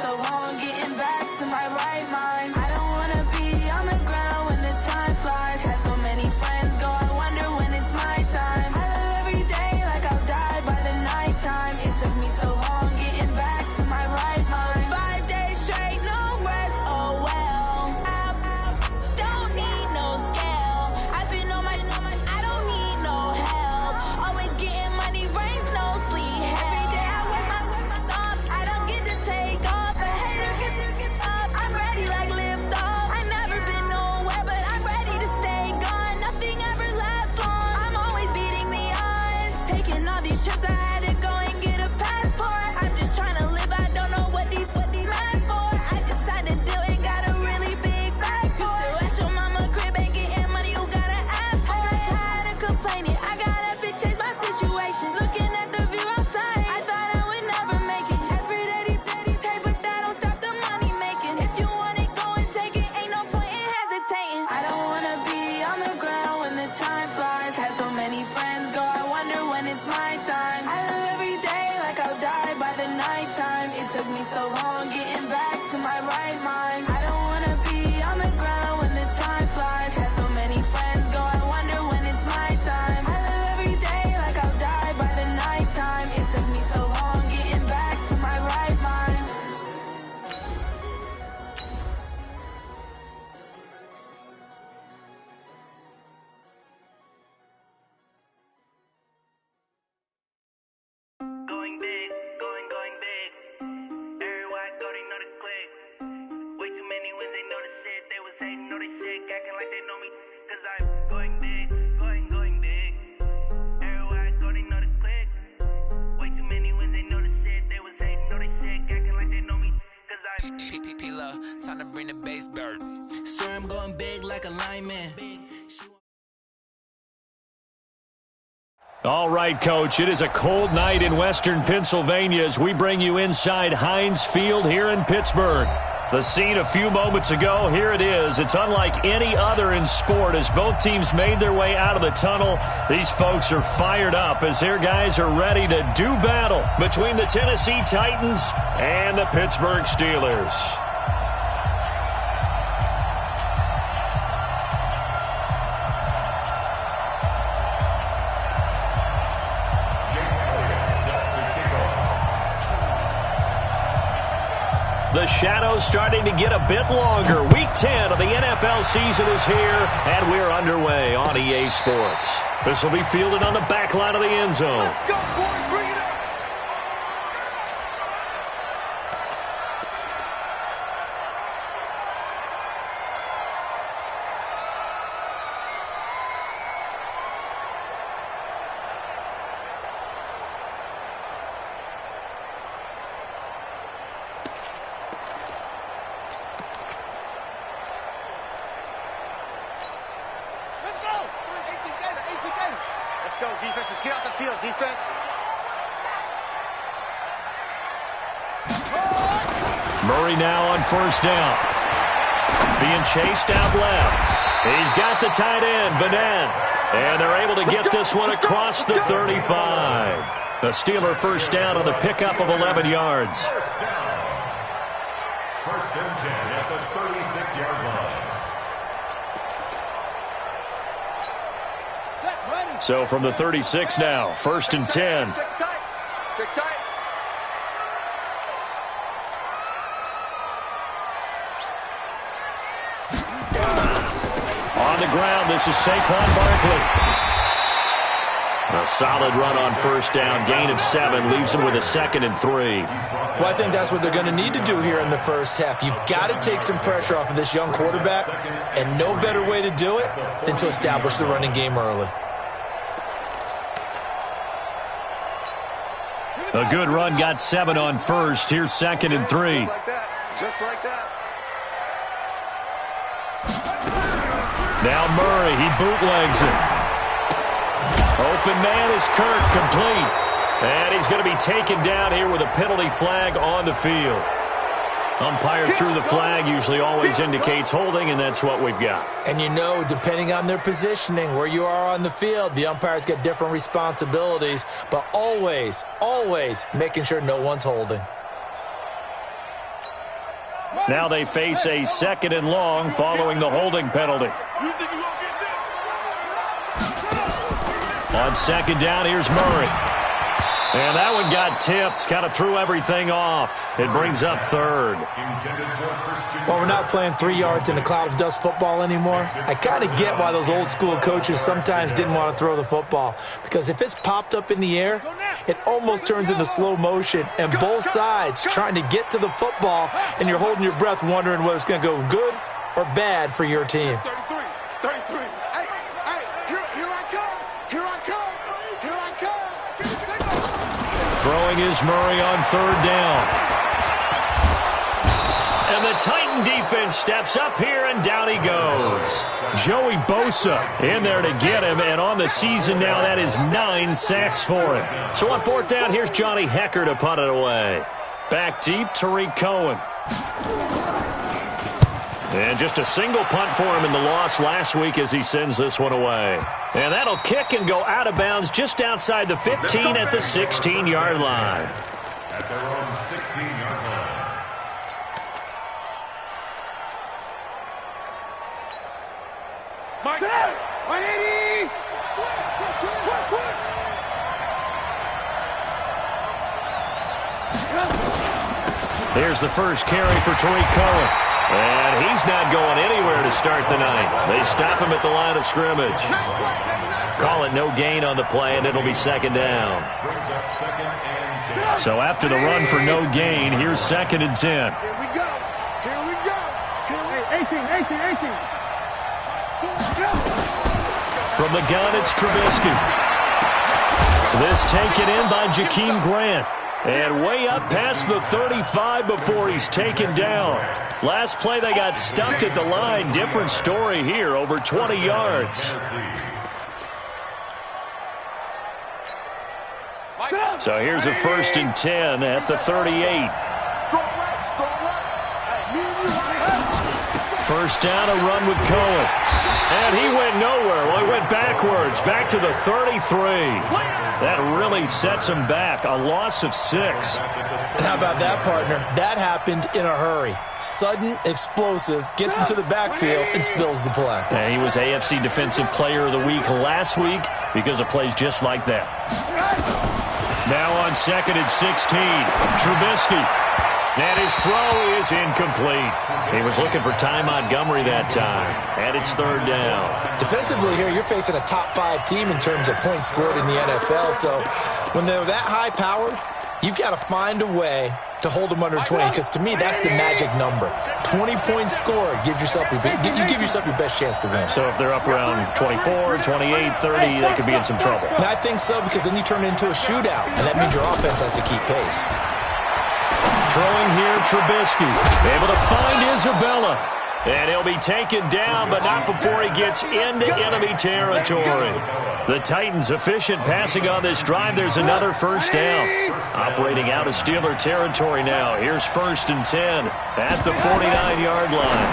so long getting back to my right mind. I don't wanna be on the ground when the time flies. Had so many friends go, I wonder when it's my time. I live every day like I'll die by the nighttime. It took me so long getting back to my right mind. 5 days straight, no rest, oh well. I don't need no scale. I've been on my, I don't need no help. Always getting money, rains, no sleep. Every day I work my thumb, I don't get to take off. A hater get up, I'm ready like lift off. I never been nowhere, but I'm ready to stay gone. Nothing ever lasts long, I'm always beating the odds. Taking all these trips, I had to go and get a passport. I'm just trying to live, I don't know what the mad for. I just had to do it, got a really big bag for it. Still at your mama crib, ain't getting money, you gotta ask for it. I'm tired of complaining, I gotta bitch change my situation. Looking at the view outside, I thought I would never make it. Every day take, but that don't stop the money making. If you want it, go and take it, ain't no point in hesitating. I don't wanna be on the ground when the time flies. Had so many friends go, I wonder when it's my time. I live every day like I'll die by the nighttime. It took me so long getting back to my right mind. I don't wanna be on the ground when the time flies. Had so many friends go, I wonder when it's my time. I live every day like I'll die by the nighttime. It took me so long getting back to my right mind. Going big, going big. Everywhere I go, they know the click. Way too many wins, they know the shit. They was hating, know they sick, acting like they know me. Cause I'm going big, going big. Everywhere I go, they know the click. Way too many wins, they know the shit. They was hating, know they sick, acting like they know me. Cause I'm P-P-P-Love, time to bring the bass bird. Swear I'm going big like a lineman. All right, Coach, it is a cold night in western Pennsylvania as we bring you inside Heinz Field here in Pittsburgh. The scene a few moments ago, here it is. It's unlike any other in sport as both teams made their way out of the tunnel. These folks are fired up as their guys are ready to do battle between the Tennessee Titans and the Pittsburgh Steelers. The shadows starting to get a bit longer. Week 10 of the NFL season is here, and we're underway on EA Sports. This will be fielded on the back line of the end zone. Let's go, boys, bring it up! Let's go! 18 gainer, 18 gainer. Let's go, defense. Let's get off the field, defense. Murray now on first down. Being chased out left. He's got the tight end, Vanette. And they're able to get this one across the 35. The Steeler first down on the pickup of 11 yards. First down. First and 10 at the 36-yard line. Set, ready. So from the 36 now, first and 10. Check tight. Check tight. On the ground, this is Saquon Barkley. A solid run on first down, gain of 7, leaves him with a 2nd and 3. Well, I think that's what they're going to need to do here in the first half. You've got to take some pressure off of this young quarterback, and no better way to do it than to establish the running game early. A good run, got 7 on first. Here's 2nd and 3. Just like that. Just like that. Now Murray, he bootlegs it. Open man is Kirk, complete. And he's going to be taken down here with a penalty flag on the field. Umpire threw the flag, usually always indicates holding, and that's what we've got. And you know, depending on their positioning, where you are on the field, the umpires get different responsibilities, but always, always making sure no one's holding. Now they face a 2nd and long following the holding penalty. On 2nd down, here's Murray. And that one got tipped, kind of threw everything off. It brings up 3rd. Well, we're not playing 3 yards in a cloud of dust football anymore. I kind of get why those old school coaches sometimes didn't want to throw the football. Because if it's popped up in the air, it almost turns into slow motion. And both sides trying to get to the football, and you're holding your breath wondering whether it's going to go good or bad for your team. 33. Throwing is Murray on 3rd down. And the Titan defense steps up here, and down he goes. Joey Bosa in there to get him, and on the season now, that is 9 sacks for him. So on 4th down, here's Johnny Hecker to punt it away. Back deep, Tariq Cohen. And just a single punt for him in the loss last week as he sends this one away. And that'll kick and go out of bounds just outside the 15 at the 16-yard line. At their own 16-yard line. Mike, 180! Here's the first carry for Tariq Cohen. And he's not going anywhere to start the night. They stop him at the line of scrimmage. Call it no gain on the play, and it'll be 2nd down. So after the run for no gain, here's 2nd and 10. Here we go. 18. From the gun, it's Trubisky. This taken in by Jakeem Grant. And way up past the 35 before he's taken down. Last play, they got stuck at the line. Different story here, over 20 yards. So here's a 1st and 10 at the 38. 1st down, a run with Cohen. And he went nowhere. Well, he went backwards, back to the 33. That really sets him back. A loss of 6. How about that, partner? That happened in a hurry. Sudden, explosive, gets into the backfield, and spills the play. And he was AFC Defensive Player of the Week last week because of plays just like that. Now on 2nd and 16, Trubisky. And his throw is incomplete. He was looking for Ty Montgomery that time. And it's 3rd down. Defensively here, you're facing a top 5 team in terms of points scored in the NFL. So when they're that high-powered, you've got to find a way to hold them under 20. Because to me, that's the magic number. 20 points scored gives yourself you give yourself your best chance to win. So if they're up around 24, 28, 30, they could be in some trouble. And I think so, because then you turn it into a shootout. And that means your offense has to keep pace. Throwing here, Trubisky. Able to find Isabella. And he'll be taken down, but not before he gets into enemy territory. The Titans efficient passing on this drive. There's another 1st down. Operating out of Steeler territory now. Here's 1st and 10 at the 49-yard line.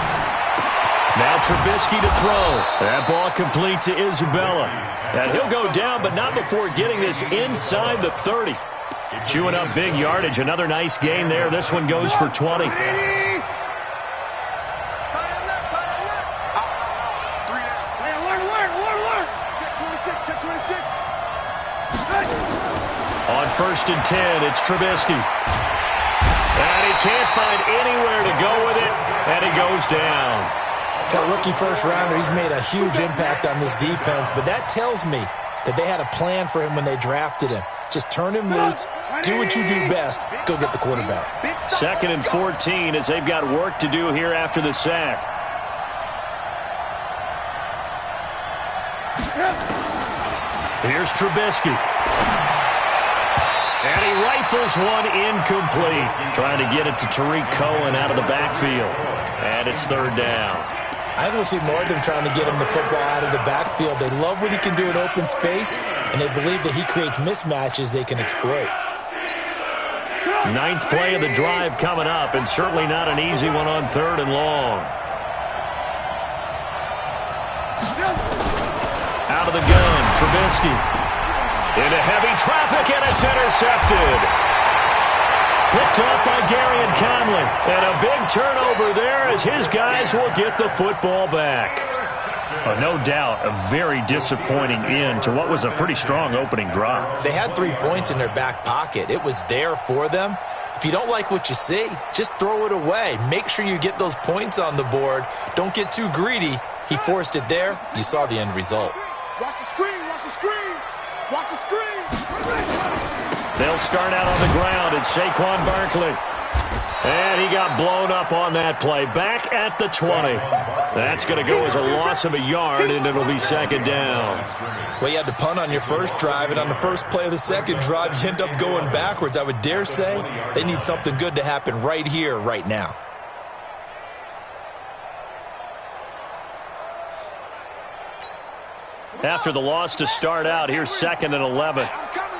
Now Trubisky to throw. That ball complete to Isabella. And he'll go down, but not before getting this inside the 30. Chewing up big yardage. Another nice gain there. This one goes for 20. On 1st and 10, it's Trubisky. And he can't find anywhere to go with it, and he goes down. For a rookie first-rounder, he's made a huge impact on this defense, but that tells me that they had a plan for him when they drafted him. Just turn him loose, do what you do best, go get the quarterback. 2nd and 14 as they've got work to do here after the sack. Here's Trubisky. And he rifles one incomplete. Trying to get it to Tariq Cohen out of the backfield. And it's 3rd down. I think we'll see more of them trying to get him the football out of the backfield. They love what he can do in open space, and they believe that he creates mismatches they can exploit. 9th play of the drive coming up, and certainly not an easy one on 3rd and long. Out of the gun, Trubisky. Into heavy traffic, and it's intercepted. Picked off by Gary and Conley. And a big turnover there as his guys will get the football back. No doubt a very disappointing end to what was a pretty strong opening drive. They had 3 points in their back pocket. It was there for them. If you don't like what you see, just throw it away. Make sure you get those points on the board. Don't get too greedy. He forced it there. You saw the end result. Watch the screen, watch the screen, watch the screen. They'll start out on the ground. It's Saquon Barkley. And he got blown up on that play. Back at the 20. That's going to go as a loss of a yard, and it'll be second down. Well, you had to punt on your first drive, and on the first play of the second drive, you end up going backwards. I would dare say they need something good to happen right here, right now. After the loss to start out, here's 2nd and 11. I'm coming.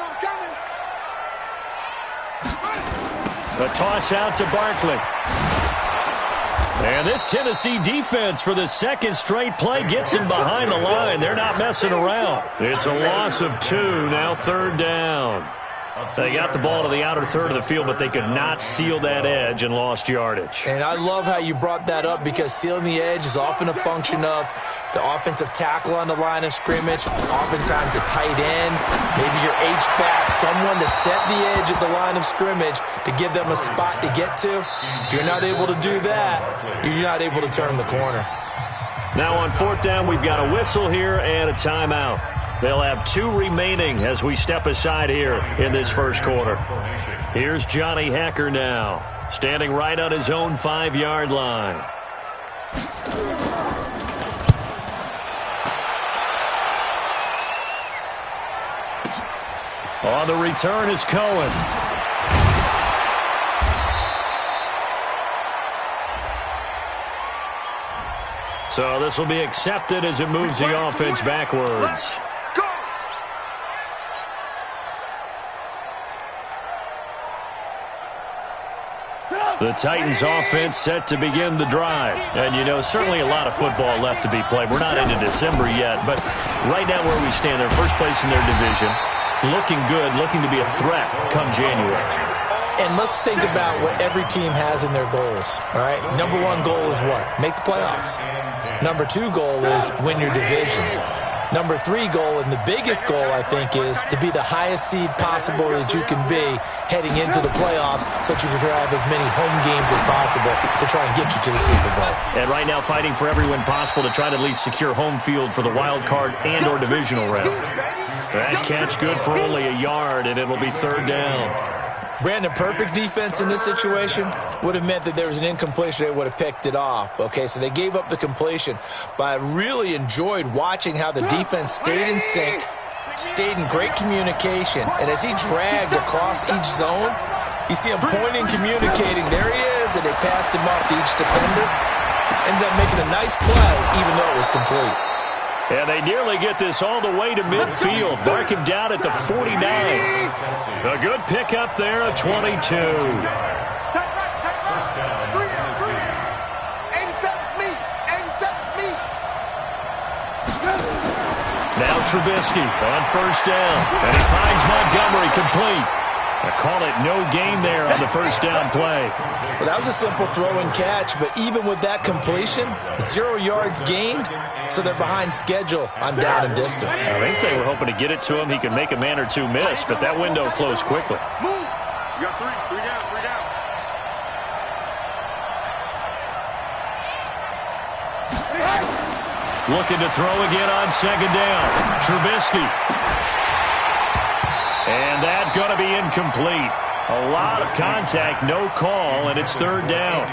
A toss out to Barkley. And this Tennessee defense for the second straight play gets him behind the line. They're not messing around. It's a loss of 2, now third down. They got the ball to the outer third of the field, but they could not seal that edge and lost yardage. And I love how you brought that up because sealing the edge is often a function of the offensive tackle on the line of scrimmage, oftentimes a tight end, maybe your H-back, someone to set the edge at the line of scrimmage to give them a spot to get to. If you're not able to do that, you're not able to turn the corner. Now on 4th down, we've got a whistle here and a timeout. They'll have 2 remaining as we step aside here in this first quarter. Here's Johnny Hecker now, standing right on his own 5-yard line. On the return is Cohen. So this will be accepted as it moves the offense backwards. The Titans offense set to begin the drive. And, you know, certainly a lot of football left to be played. We're not into December yet, but right now where we stand, they're first place in their division. Looking good, looking to be a threat come January. And let's think about what every team has in their goals, all right? Number 1 goal is what? Make the playoffs. Number 2 goal is win your division. Number 3 goal, and the biggest goal, I think, is to be the highest seed possible that you can be heading into the playoffs so that you can have as many home games as possible to try and get you to the Super Bowl. And right now fighting for every win possible to try to at least secure home field for the wild card and or divisional round. That catch good for only a yard, and it'll be third down. Brandon, perfect defense in this situation would have meant that there was an incompletion. They would have picked it off. Okay, so they gave up the completion. But I really enjoyed watching how the defense stayed in sync, stayed in great communication. And as he dragged across each zone, you see him pointing, communicating. There he is, and they passed him off to each defender. Ended up making a nice play, even though it was complete. And they nearly get this all the way to midfield. Mark him down at the 49. A good pickup there at 22. Now Trubisky on first down. And he finds Montgomery complete. I call it no gain there on the first down play. Well, that was a simple throw and catch, but even with that completion, 0 yards gained, so they're behind schedule on down and distance. I think they were hoping to get it to him. He could make a man or two miss, but that window closed quickly. Move. You got 3 down, 3 down. Looking to throw again on second down. Trubisky. And that going to be incomplete. A lot of contact, no call, and it's third down.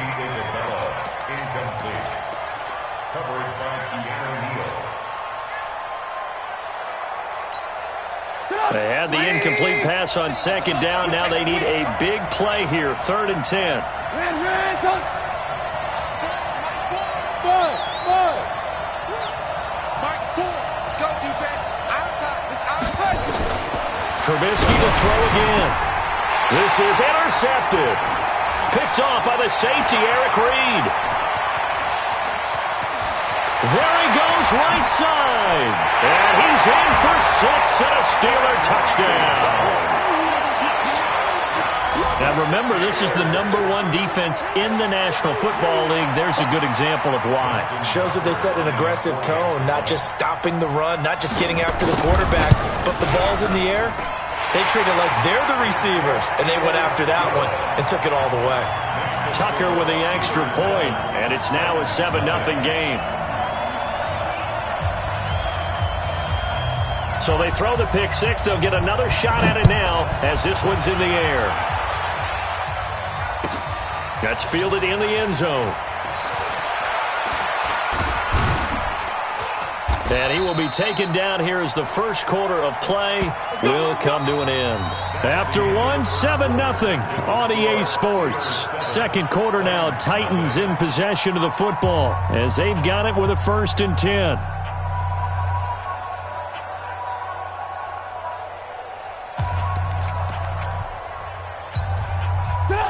They had the incomplete pass on second down. Now they need a big play here, 3rd and 10. Trubisky to throw again. This is intercepted. Picked off by the safety, Eric Reed. There he goes, right side. And he's in for 6 and a Steeler touchdown. Now remember, this is the #1 defense in the National Football League. There's a good example of why. It shows that they set an aggressive tone, not just stopping the run, not just getting after the quarterback, but the ball's in the air. They treat it like they're the receivers, and they went after that one and took it all the way. Tucker with the extra point, and it's now a 7-0 game. So they throw the pick six. They'll get another shot at it now as this one's in the air. That's fielded in the end zone. And he will be taken down here as the first quarter of play will come to an end. After one, 7-0 on EA Sports. Second quarter now, Titans in possession of the football as they've got it with a 1st and 10.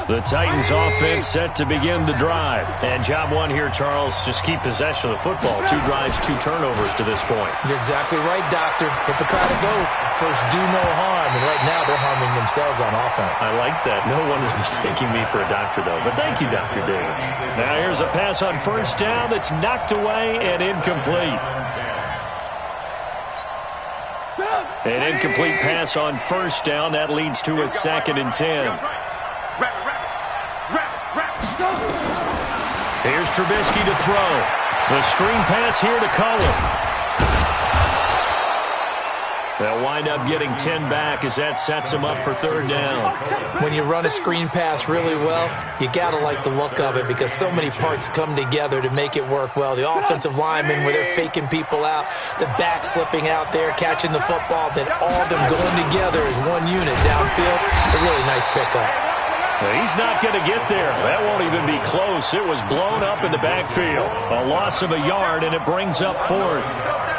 The Titans offense set to begin the drive. And job one here, Charles, just keep possession of the football. 2 drives, 2 turnovers to this point. You're exactly right, Doctor. Hippocratic oath. First, do no harm. And right now, they're harming themselves on offense. I like that. No one is mistaking me for a doctor, though. But thank you, Dr. Davis. Now here's a pass on 1st down that's knocked away and incomplete. An incomplete pass on 1st down. That leads to a 2nd and 10. Here's Trubisky to throw. The screen pass here to Cohen. They'll wind up getting 10 back as that sets them up for 3rd down. When you run a screen pass really well, you got to like the look of it because so many parts come together to make it work well. The offensive linemen, where they're faking people out, the back slipping out there, catching the football, then all of them going together as one unit downfield. A really nice pickup. He's not going to get there. That won't even be close. It was blown up in the backfield. A loss of a yard, and it brings up 4th.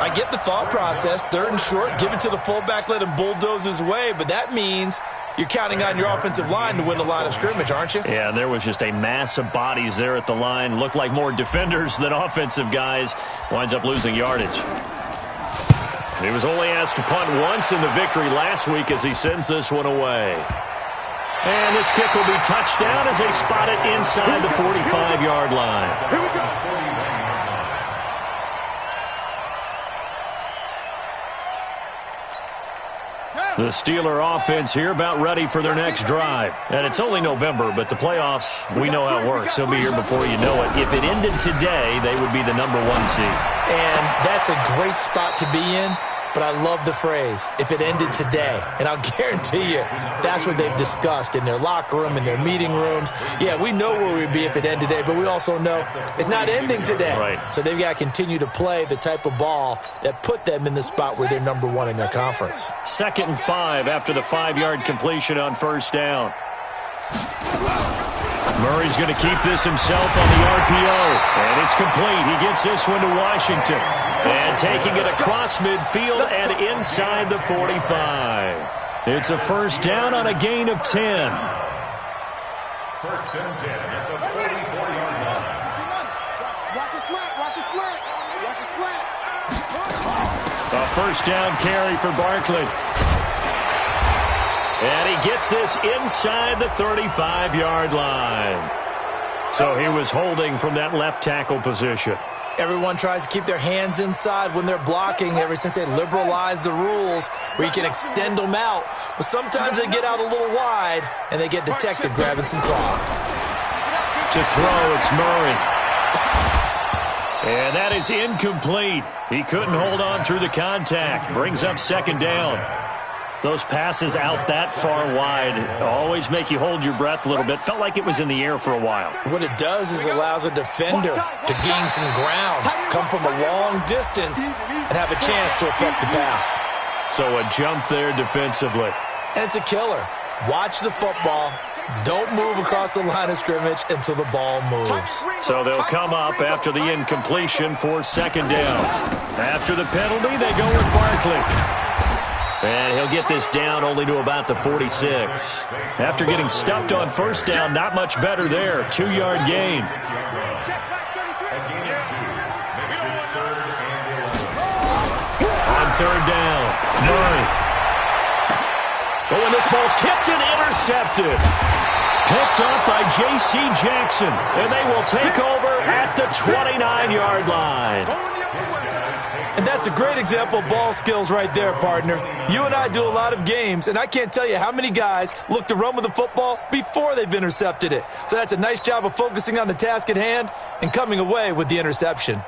I get the thought process. 3rd and short, give it to the fullback, let him bulldoze his way. But that means you're counting on your offensive line to win the line of scrimmage, aren't you? Yeah, there was just a mass of bodies there at the line. Looked like more defenders than offensive guys. Winds up losing yardage. He was only asked to punt once in the victory last week as he sends this one away. And this kick will be touchdown as they spot it inside the 45-yard line. Here we go. The Steeler offense here about ready for their next drive. And it's only November, but the playoffs, we know how it works. They'll be here before you know it. If it ended today, they would be the #1 seed. And that's a great spot to be in. But I love the phrase, if it ended today. And I'll guarantee you, that's what they've discussed in their locker room, in their meeting rooms. Yeah, we know where we'd be if it ended today, but we also know it's not ending today. Right. So they've got to continue to play the type of ball that put them in the spot where they're #1 in their conference. 2nd and 5 after the 5-yard completion on 1st down. Murray's going to keep this himself on the RPO. And it's complete. He gets this one to Washington. And taking it across midfield and inside the 45. It's a 1st down on a gain of 10. 1st and 10 at the 44-yard line. Watch it slant, watch it slant, watch it slant. A 1st down carry for Barkley. And he gets this inside the 35-yard line. So he was holding from that left tackle position. Everyone tries to keep their hands inside when they're blocking ever since they liberalized the rules where you can extend them out. But sometimes they get out a little wide and they get detected grabbing some cloth. To throw, it's Murray. And that is incomplete. He couldn't hold on through the contact. Brings up 2nd down. Those passes out that far wide always make you hold your breath a little bit. Felt like it was in the air for a while. What it does is allows a defender to gain some ground, come from a long distance, and have a chance to affect the pass. So a jump there defensively. And it's a killer. Watch the football. Don't move across the line of scrimmage until the ball moves. So they'll come up after the incompletion for 2nd down. After the penalty, they go with Barkley. And he'll get this down only to about the 46. After getting stuffed on 1st down, not much better there. 2-yard gain. On 3rd down, Murray. Oh, and this ball's tipped and intercepted. Picked up by J.C. Jackson, and they will take over at the 29-yard line. And that's a great example of ball skills right there, partner. You and I do a lot of games, and I can't tell you how many guys look to run with the football before they've intercepted it. So that's a nice job of focusing on the task at hand and coming away with the interception.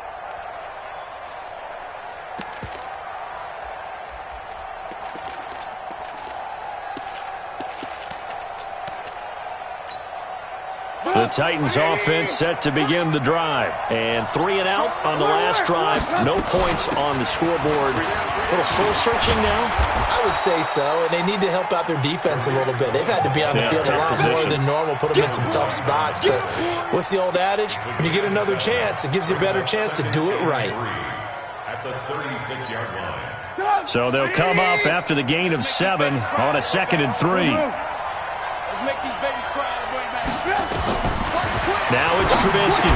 The Titans offense set to begin the drive. And 3 and out on the last drive. No points on the scoreboard. A little soul-searching now? I would say so, and they need to help out their defense a little bit. They've had to be on the field a lot more than normal, put them in some tough spots. But what's the old adage? When you get another chance, it gives you a better chance to do it right. At the 36-yard line. So they'll come up after the gain of 7 on a 2nd and 3. Let's make these babies cry. Now it's Trubisky.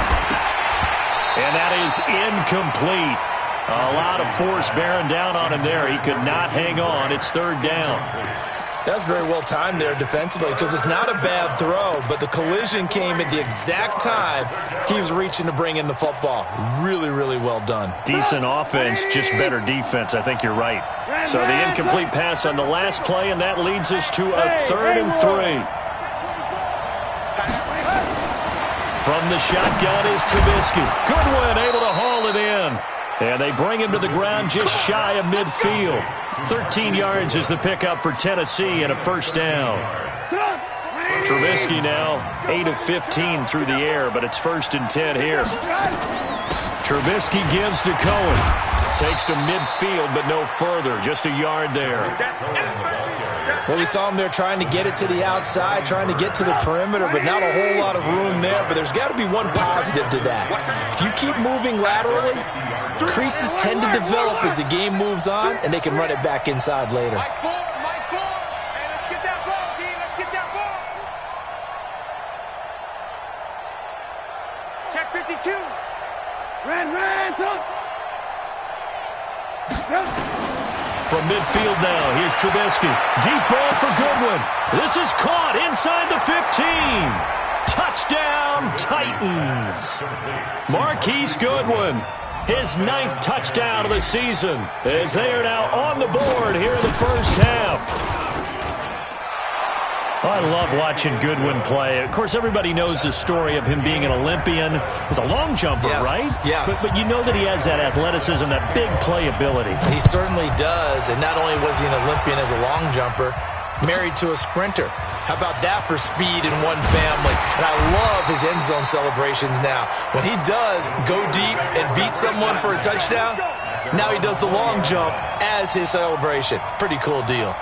And that is incomplete. A lot of force bearing down on him there. He could not hang on. It's 3rd down. That's very well timed there defensively because it's not a bad throw, but the collision came at the exact time he was reaching to bring in the football. Really, really well done. Decent offense, just better defense. I think you're right. So the incomplete pass on the last play, and that leads us to a 3rd and 3. From the shotgun is Trubisky. Goodwin able to haul it in. And they bring him to the ground just shy of midfield. 13 yards is the pickup for Tennessee and a 1st down. Trubisky now 8 of 15 through the air, but it's 1st and 10 here. Trubisky gives to Cohen. Takes to midfield, but no further. Just a yard there. Well, we saw him there trying to get it to the outside, trying to get to the perimeter, but not a whole lot of room there. But there's got to be one positive to that. If you keep moving laterally, creases tend to develop as the game moves on, and they can run it back inside later. Mike Ford. Hey, let's get that ball, D. Let's get that ball. Check 52. Ran, throw. From midfield now, here's Trubisky. Deep ball for Goodwin. This is caught inside the 15. Touchdown, Titans. Marquise Goodwin, his 9th touchdown of the season, as they are now on the board here in the 1st half. I love watching Goodwin play. Of course, everybody knows the story of him being an Olympian. He's a long jumper, right? Yes. But you know that he has that athleticism, that big playability. He certainly does. And not only was he an Olympian as a long jumper, married to a sprinter. How about that for speed in one family? And I love his end zone celebrations now. When he does go deep and beat someone for a touchdown, now he does the long jump as his celebration. Pretty cool deal.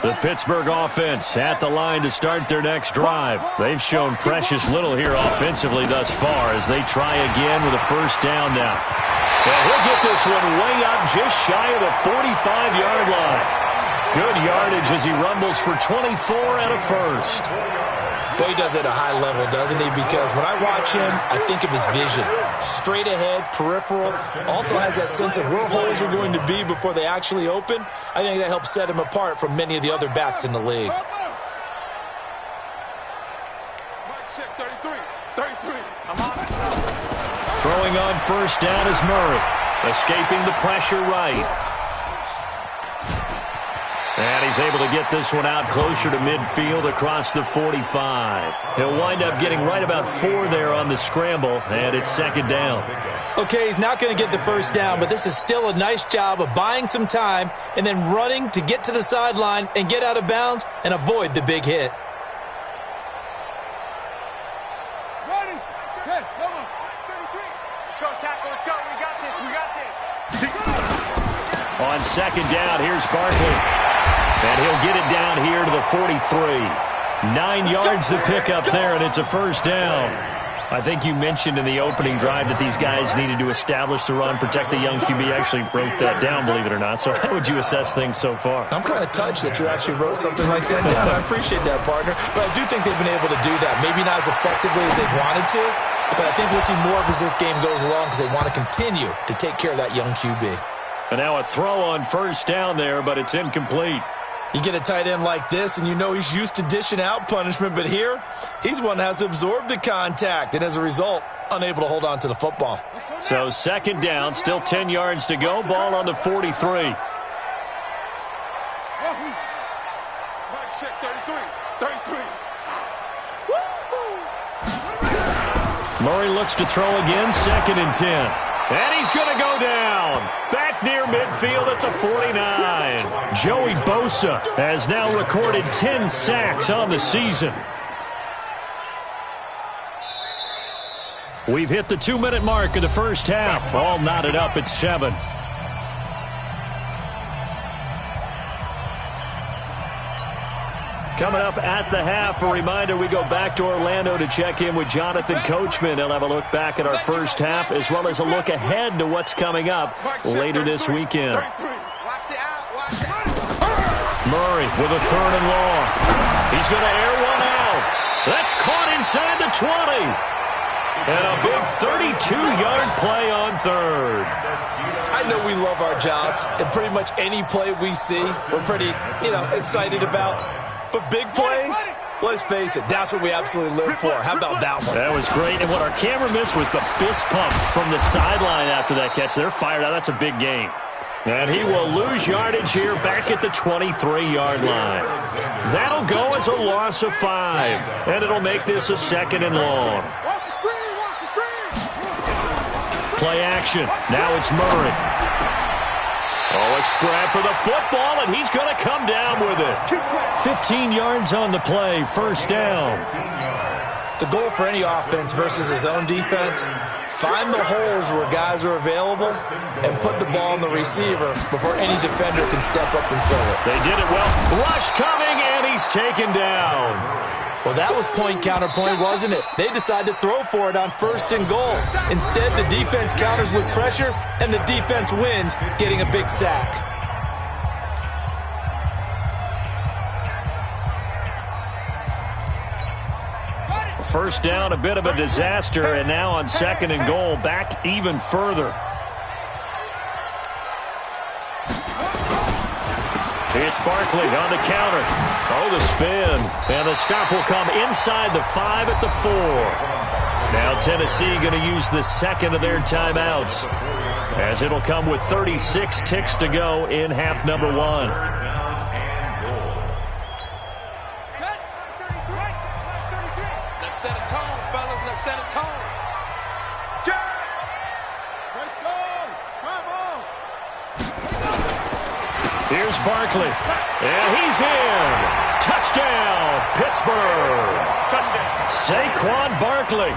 The Pittsburgh offense at the line to start their next drive. They've shown precious little here offensively thus far as they try again with a 1st down now. And he'll get this one way up just shy of the 45-yard line. Good yardage as he rumbles for 24 and a 1st. Well, he does it at a high level, doesn't he? Because when I watch him, I think of his vision. Straight ahead, peripheral. Also has that sense of where holes are going to be before they actually open. I think that helps set him apart from many of the other backs in the league. Throwing on 1st down is Murray. Escaping the pressure right. And he's able to get this one out closer to midfield across the 45. He'll wind up getting right about 4 there on the scramble, and it's 2nd down. Okay, he's not going to get the 1st down, but this is still a nice job of buying some time and then running to get to the sideline and get out of bounds and avoid the big hit. Ready? Okay, come on. 33. Let's go, tackle. Let's go. We got this. On 2nd down, here's Barkley. And he'll get it down here to the 43. 9 yards to pick up there, and it's a 1st down. I think you mentioned in the opening drive that these guys needed to establish the run, protect the young QB. Actually wrote that down, believe it or not. So how would you assess things so far? I'm kind of touched that you actually wrote something like that down. I appreciate that, partner. But I do think they've been able to do that. Maybe not as effectively as they've wanted to, but I think we'll see more of as this game goes along because they want to continue to take care of that young QB. And now a throw on 1st down there, but it's incomplete. You get a tight end like this, and you know he's used to dishing out punishment, but here, he's one that has to absorb the contact, and as a result, unable to hold on to the football. So second down, still 10 yards to go, ball on the 43. 33. Murray looks to throw again, 2nd and 10. And he's going to go down. Back near midfield at the 49. Joey Bosa has now recorded 10 sacks on the season. We've hit the 2-minute mark of the first half. All knotted up at 7. Coming up at the half, a reminder, we go back to Orlando to check in with Jonathan Coachman. He'll have a look back at our first half as well as a look ahead to what's coming up later this weekend. Murray with a 3rd and long. He's going to air one out. That's caught inside the 20. And a big 32-yard play on 3rd. I know we love our jobs, and pretty much any play we see, we're pretty, excited about. But big plays, let's face it, that's what we absolutely live for. How about that one? That was great. And what our camera missed was the fist pump from the sideline after that catch. They're fired out. That's a big game. And he will lose yardage here back at the 23-yard line. That'll go as a loss of 5. And it'll make this a 2nd and long. Play action. Now it's Murray. Oh, a scrap for the football, and he's going to come down with it. 15 yards on the play, 1st down. The goal for any offense versus his own defense, find the holes where guys are available and put the ball on the receiver before any defender can step up and fill it. They did it well. Rush coming, and he's taken down. Well, that was point-counterpoint, wasn't it? They decided to throw for it on 1st and goal. Instead, the defense counters with pressure, and the defense wins, getting a big sack. First down, a bit of a disaster, and now on 2nd and goal, back even further. It's Barkley on the counter. Oh, the spin. And the stop will come inside the 5 at the 4. Now Tennessee going to use the 2nd of their timeouts, as it'll come with 36 ticks to go in half number 1. Let's set a tone, fellas. Let's set a tone. Let's go. Come on. Here's Barkley, and he's in. Touchdown, Pittsburgh. Touchdown. Saquon Barkley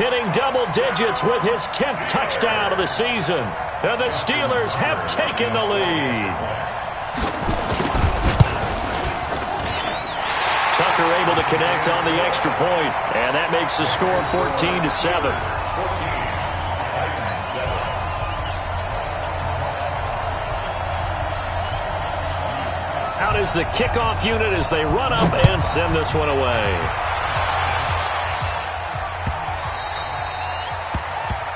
hitting double digits with his 10th touchdown of the season. And the Steelers have taken the lead. Tucker able to connect on the extra point, and that makes the score 14-7. Out is the kickoff unit as they run up and send this one away.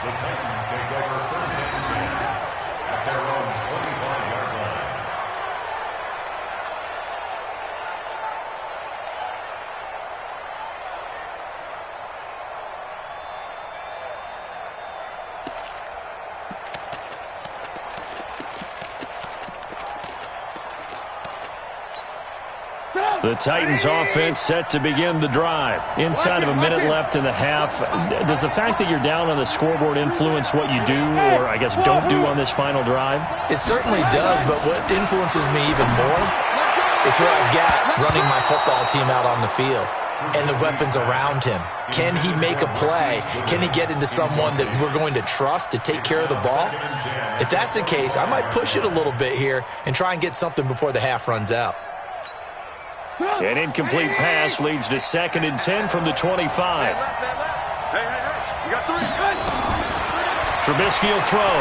The Titans take over 1st and 10 at their own 25-yard line. The Titans offense set to begin the drive. Inside of a minute left in the half. Does the fact that you're down on the scoreboard influence what you do, or I guess don't do on this final drive? It certainly does, but what influences me even more is who I've got running my football team out on the field and the weapons around him. Can he make a play? Can he get into someone that we're going to trust to take care of the ball? If that's the case, I might push it a little bit here and try and get something before the half runs out. An incomplete pass leads to 2nd and 10 from the 25. Hey, you got 3. Trubisky will throw.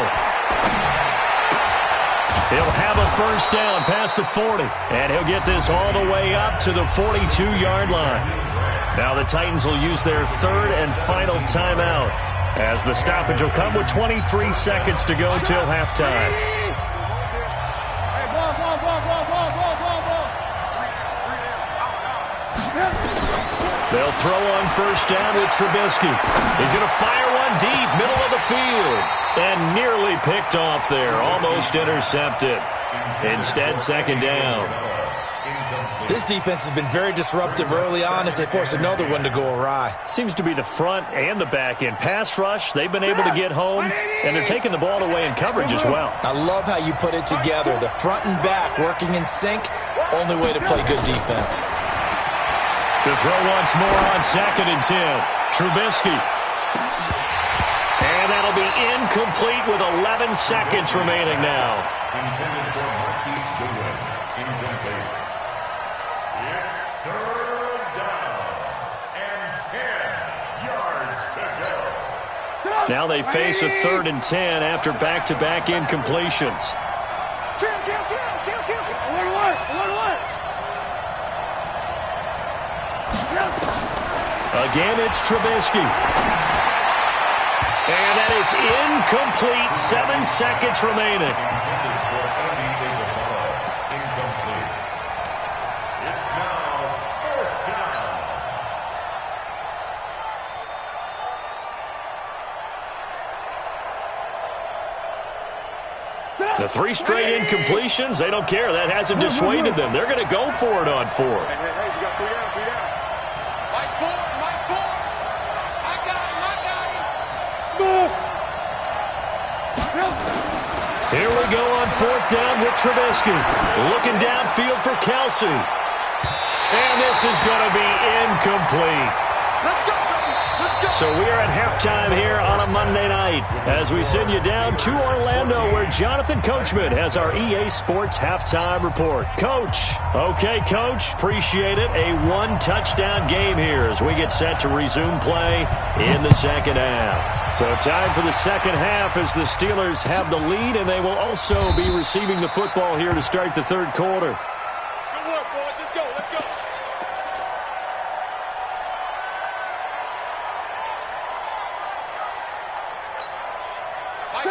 He'll have a first down past the 40, and he'll get this all the way up to the 42-yard line. Now the Titans will use their 3rd and final timeout, as the stoppage will come with 23 seconds to go till halftime. They'll throw on first down with Trubisky. He's going to fire one deep, middle of the field. And nearly picked off there. Almost intercepted. Instead, second down. This defense has been very disruptive early on as they force another one to go awry. Seems to be the front and the back end. Pass rush, they've been able to get home, and they're taking the ball away in coverage as well. I love how you put it together. The front and back working in sync, only way to play good defense. To throw once more on 2nd and 10. Trubisky. And that'll be incomplete with 11 seconds remaining now. Intended for Marquise Goodwin. Incomplete. It's third down and 10 yards to go. Now they face a 3rd and 10 after back-to-back incompletions. Kill. Again, it's Trubisky. And that is incomplete. 7 seconds remaining. Intended for O.B.J. Incomplete. It's now 4th down. The 3 straight incompletions, they don't care. That hasn't dissuaded them. They're going to go for it on 4th. Hey, you got 3 down. Mike Ford. I got him. Smooth. Here we go on 4th down with Trubisky. Looking downfield for Kelsey. And this is going to be incomplete. Let's go. So we are at halftime here on a Monday night as we send you down to Orlando where Jonathan Coachman has our EA Sports halftime report. Coach. Okay, Coach. Appreciate it. A 1-touchdown game here as we get set to resume play in the second half. So time for the second half as the Steelers have the lead, and they will also be receiving the football here to start the third quarter. Good work, boys. Let's go.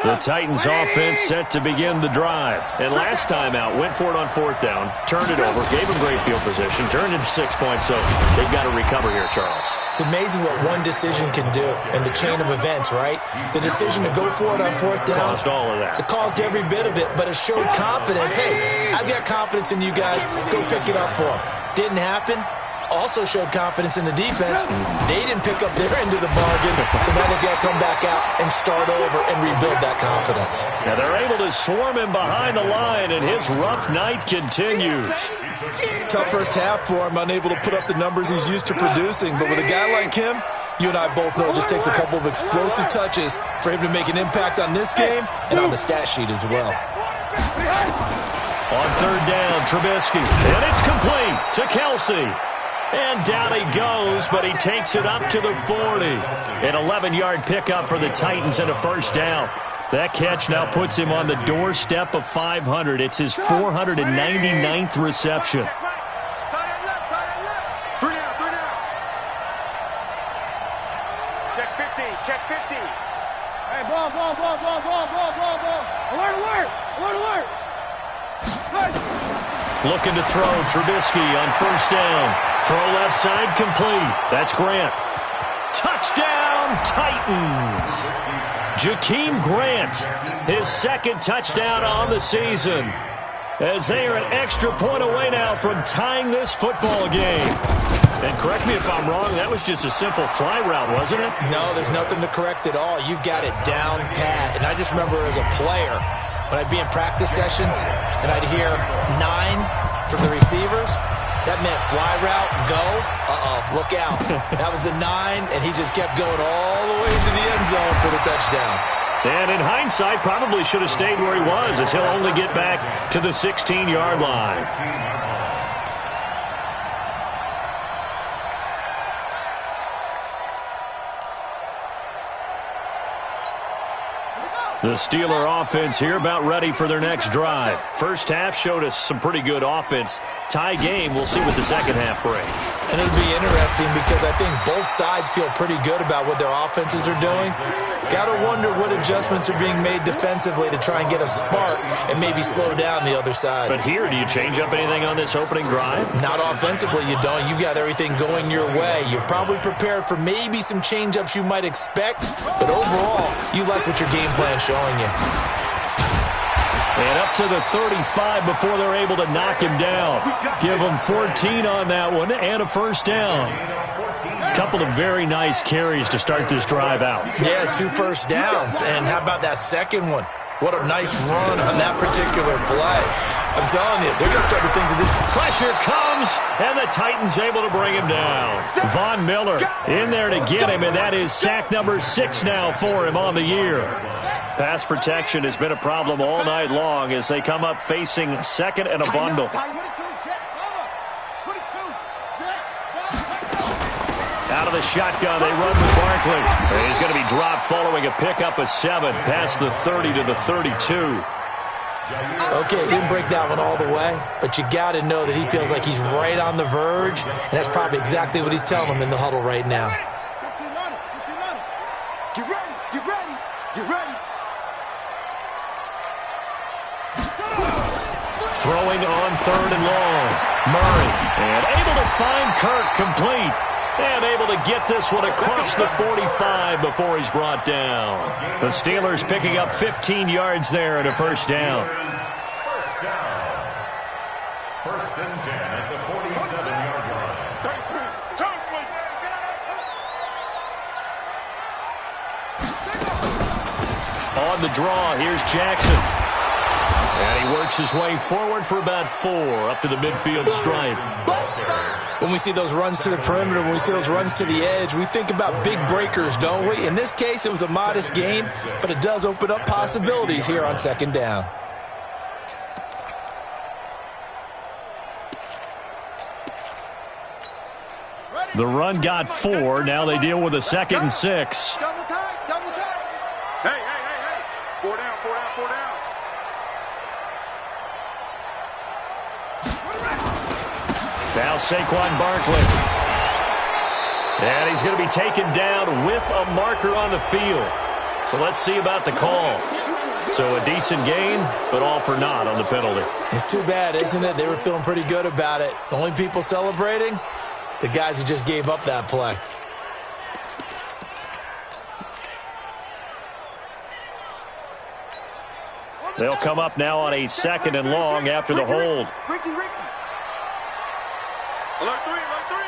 The Titans offense set to begin the drive. And last time out, went for it on 4th down, turned it over, gave them great field position, turned into 6 points, so they've got to recover here, Charles. It's amazing what one decision can do in the chain of events, right? The decision to go for it on 4th down. Caused all of that. It caused every bit of it, but it showed confidence. Hey, I've got confidence in you guys. Go pick it up for them. Didn't happen. Also showed confidence in the defense. They didn't pick up their end of the bargain, so now they've got to come back out and start over and rebuild that confidence. Now they're able to swarm him behind the line, and his rough night continues. Tough first half for him, unable to put up the numbers he's used to producing, but with a guy like him, you and I both know it just takes a couple of explosive touches for him to make an impact on this game and on the stat sheet as well. On 3rd down, Trubisky, and it's complete to Kelsey. And down he goes, but he takes it up to the 40. An 11-yard pickup for the Titans and a first down. That catch now puts him on the doorstep of 500. It's his 499th reception. Check 50. Hey, ball. Alert. Looking to throw, Trubisky on first down. Throw left side, complete. That's Grant. Touchdown, Titans. Jakeem Grant, his 2nd touchdown on the season. As they are an extra point away now from tying this football game. And correct me if I'm wrong, that was just a simple fly route, wasn't it? No, there's nothing to correct at all. You've got it down pat. And I just remember as a player, when I'd be in practice sessions and I'd hear 9 from the receivers, that meant fly route, go, look out. That was the 9, and he just kept going all the way to the end zone for the touchdown. And in hindsight, probably should have stayed where he was, as he'll only get back to the 16-yard line. The Steeler offense here about ready for their next drive. First half showed us some pretty good offense. Tie game, we'll see what the second half brings. And it'll be interesting because I think both sides feel pretty good about what their offenses are doing. Got to wonder what adjustments are being made defensively to try and get a spark and maybe slow down the other side. But here, do you change up anything on this opening drive? Not offensively, you don't. You've got everything going your way. You've probably prepared for maybe some change-ups you might expect, but overall, you like what your game plan's showing you. And up to the 35 before they're able to knock him down. Give him 14 on that one and a first down. Couple of very nice carries to start this drive out. Yeah, 2 first downs. And how about that second one? What a nice run on that particular play. I'm telling you, they're going to start to think that this pressure comes, and the Titans able to bring him down. Von Miller in there to get him, and that is sack number 6 now for him on the year. Pass protection has been a problem all night long as they come up facing second and a bundle. Out of the shotgun, they run with Barkley. And he's going to be dropped following a pickup of 7 past the 30 to the 32. Okay, he didn't break that one all the way, but you got to know that he feels like he's right on the verge, and that's probably exactly what he's telling him in the huddle right now. Get ready, get ready, get ready. Throwing on 3rd and long. Murray, and able to find Kirk complete. And able to get this one across the 45 before he's brought down. The Steelers picking up 15 yards there and a first down. First down. 1st and 10 at the 47-yard line. On the draw, here's Jackson. And he works his way forward for about 4 up to the midfield stripe. When we see those runs to the perimeter, when we see those runs to the edge, we think about big breakers, don't we? In this case, it was a modest gain, but it does open up possibilities here on 2nd down. The run got 4. Now they deal with a 2nd and 6. Double time, double time. Hey, hey, hey, hey. 4 down, 4 down, 4 down. Now Saquon Barkley. And he's going to be taken down with a marker on the field. So let's see about the call. So a decent gain, but all for naught on the penalty. It's too bad, isn't it? They were feeling pretty good about it. The only people celebrating, the guys who just gave up that play. They'll come up now on a 2nd and long after the hold. Ricky. Alert 3, alert 3.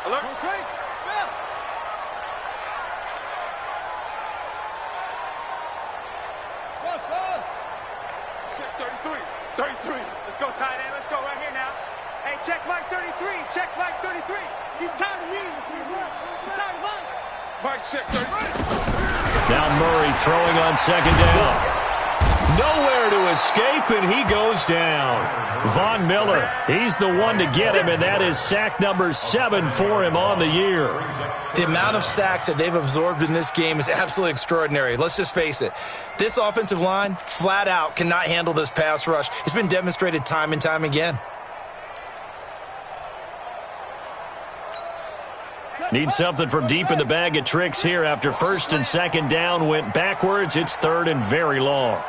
Alert 3. Check 33. 33. Let's go, tight end. Let's go right here now. Hey, check Mike 33. Check Mike 33. He's tired of me. He's tired of us. Mike, check 33. Now Murray throwing on 2nd down. Nowhere to escape, and he goes down. Von Miller, he's the one to get him, and that is sack number 7 for him on the year. The amount of sacks that they've absorbed in this game is absolutely extraordinary. Let's just face it. This offensive line, flat out, cannot handle this pass rush. It's been demonstrated time and time again. Need something from deep in the bag of tricks here after 1st and 2nd down went backwards. It's 3rd and very long.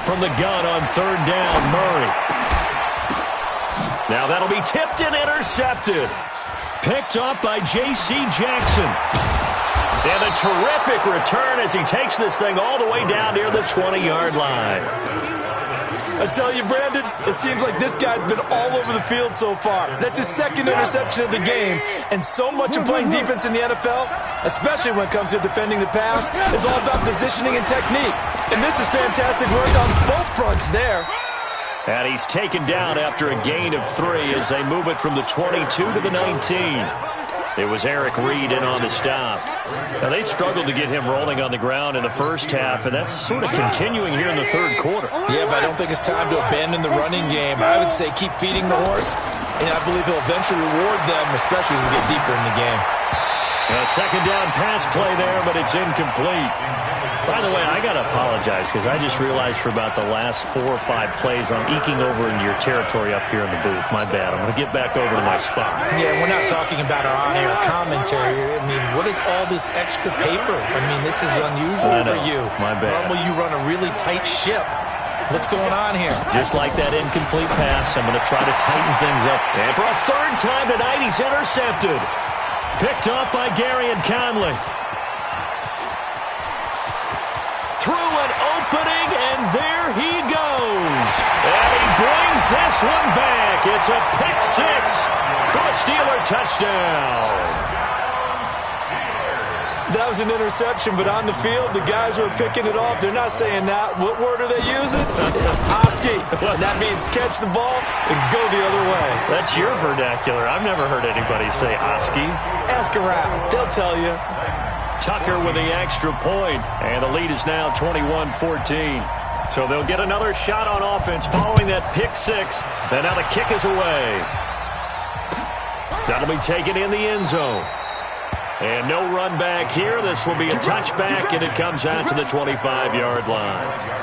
From the gun on 3rd down, Murray. Now that'll be tipped and intercepted. Picked up by J.C. Jackson. And a terrific return as he takes this thing all the way down near the 20-yard line. I tell you, Brandon, it seems like this guy's been all over the field so far. That's his 2nd interception of the game. And so much of playing defense in the NFL, especially when it comes to defending the pass, is all about positioning and technique. And this is fantastic work on both fronts there. And he's taken down after a gain of 3 as they move it from the 22 to the 19. It was Eric Reed in on the stop. Now, they struggled to get him rolling on the ground in the first half, and that's sort of continuing here in the third quarter. Yeah, but I don't think it's time to abandon the running game. I would say keep feeding the horse, and I believe he'll eventually reward them, especially as we get deeper in the game. A second down pass play there, but it's incomplete. By the way, I got to apologize because I just realized for about the last 4 or 5 plays I'm eking over into your territory up here in the booth. My bad. I'm going to get back over to my spot. Yeah, we're not talking about our on-air commentary. I mean, what is all this extra paper? I mean, this is unusual for you. My bad. Normally you run a really tight ship. What's going on here? Just like that incomplete pass, I'm going to try to tighten things up. And for a third time tonight, he's intercepted. Picked off by Gary and Conley. Through an opening, and there he goes. And he brings this one back. It's a pick six for a Steeler touchdown. That was an interception, but on the field, the guys who are picking it off, they're not saying that. What word are they using? It's Oski. And that means catch the ball and go the other way. That's your vernacular. I've never heard anybody say Oski. Ask around. They'll tell you. Tucker with the extra point, and the lead is now 21-14. So they'll get another shot on offense following that pick six, and now the kick is away. That'll be taken in the end zone. And no run back here. This will be a touchback, and it comes out to the 25-yard line.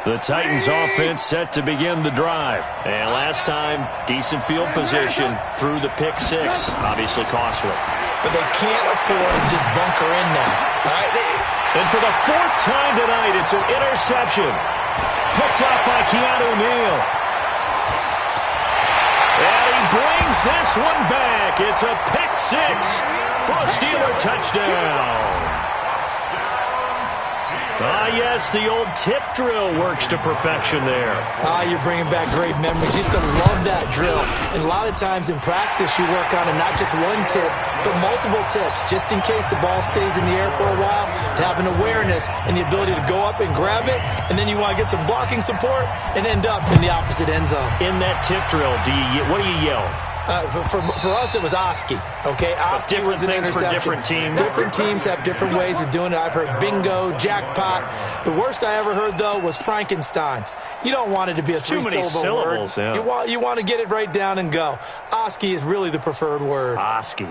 The Titans offense set to begin the drive. And last time, decent field position through the pick six. Obviously costly. But they can't afford to just bunker in now. All right? And for the 4th time tonight, it's an interception. Picked up by Keanu Neal. And he brings this one back. It's a pick six for a Steeler touchdown. Ah, yes, the old tip drill works to perfection there. Ah, you're bringing back great memories. Used to love that drill. And a lot of times in practice, you work on it, not just one tip, but multiple tips, just in case the ball stays in the air for a while, to have an awareness and the ability to go up and grab it, and then you want to get some blocking support and end up in the opposite end zone. In that tip drill, what do you yell? For us, it was Oski. Okay, Oski was an interception. For different teams. Different teams have different ways of doing it. I've heard bingo, jackpot. The worst I ever heard, though, was Frankenstein. You don't want it to be a three-syllable word. Yeah. You want to get it right down and go. Oski is really the preferred word. Oski.